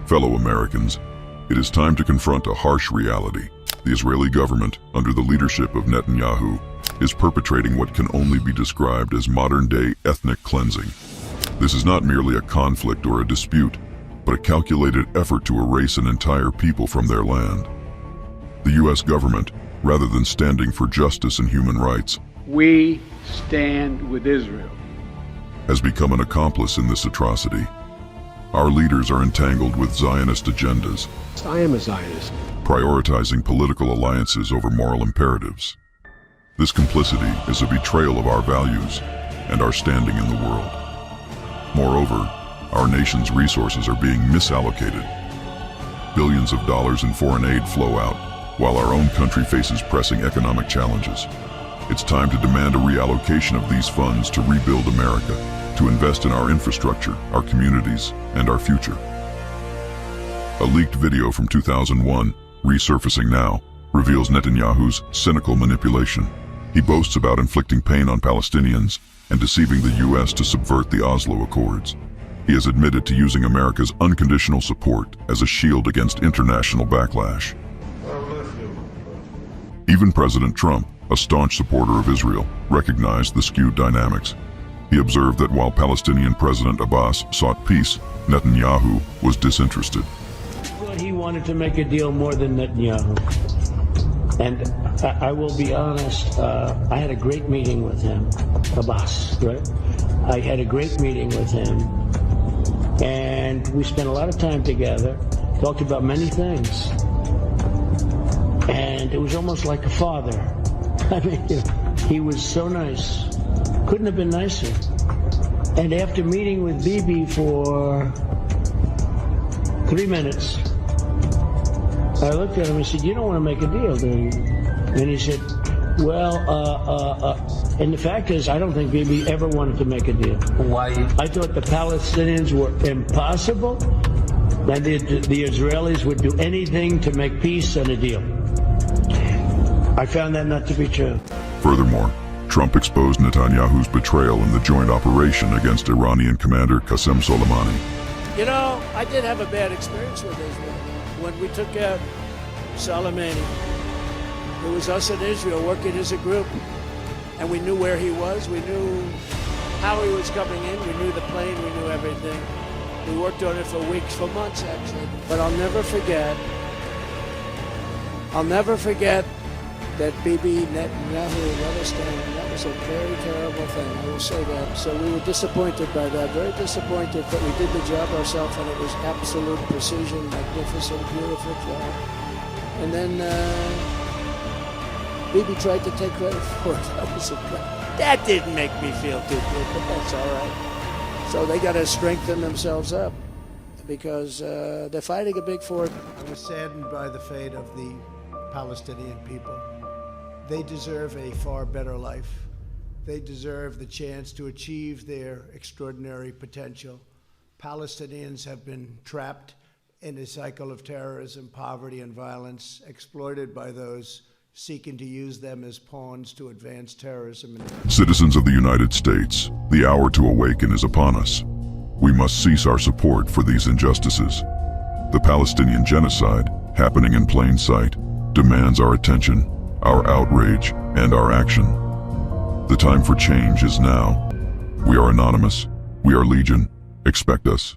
Fellow Americans, it is time to confront a harsh reality. The Israeli government, under the leadership of Netanyahu, is perpetrating what can only be described as modern-day ethnic cleansing. This is not merely a conflict or a dispute, but a calculated effort to erase an entire people from their land. The U.S. government, rather than standing for justice and human rights, we stand with Israel, has become an accomplice in this atrocity. Our leaders are entangled with Zionist agendas, I am a Zionist, prioritizing political alliances over moral imperatives. This complicity is a betrayal of our values and our standing in the world. Moreover, our nation's resources are being misallocated. Billions of dollars in foreign aid flow out, while our own country faces pressing economic challenges. It's time to demand a reallocation of these funds to rebuild America, to invest in our infrastructure, our communities, and our future. A leaked video from 2001, resurfacing now, reveals Netanyahu's cynical manipulation. He boasts about inflicting pain on Palestinians and deceiving the U.S. to subvert the Oslo Accords. He has admitted to using America's unconditional support as a shield against international backlash. Even President Trump, a staunch supporter of Israel, recognized the skewed dynamics. He observed that while Palestinian President Abbas sought peace, Netanyahu was disinterested. He wanted to make a deal more than Netanyahu. And I will be honest, I had a great meeting with him, Abbas, right? I had a great meeting with him, and we spent a lot of time together, talked about many things. And it was almost like a father. I mean, he was so nice. Couldn't have been nicer. And after meeting with Bibi for 3 minutes, I looked at him and said, "You don't want to make a deal, do you?" And he said, "Well, and the fact is, I don't think Bibi ever wanted to make a deal. Why? I thought the Palestinians were impossible, and the Israelis would do anything to make peace and a deal. I found that not to be true." Furthermore, Trump exposed Netanyahu's betrayal in the joint operation against Iranian commander Qasem Soleimani. You know, I did have a bad experience with Israel. When we took out Soleimani, it was us in Israel working as a group, and we knew where he was, we knew how he was coming in, we knew the plane, we knew everything. We worked on it for weeks, for months actually. But I'll never forget that Bibi Netanyahu in Palestine, that was a very terrible thing, I will say that. So we were disappointed by that, very disappointed, but we did the job ourselves, and it was absolute precision, magnificent, beautiful job. And then Bibi tried to take credit for it. That didn't make me feel too good, but that's all right. So they got to strengthen themselves up, because they're fighting a big fort. I was saddened by the fate of the Palestinian people. They deserve a far better life. They deserve the chance to achieve their extraordinary potential. Palestinians have been trapped in a cycle of terrorism, poverty, and violence, exploited by those seeking to use them as pawns to advance terrorism. Citizens of the United States, the hour to awaken is upon us. We must cease our support for these injustices. The Palestinian genocide, happening in plain sight, demands our attention, our outrage, and our action. The time for change is now. We are anonymous. We are Legion. Expect us.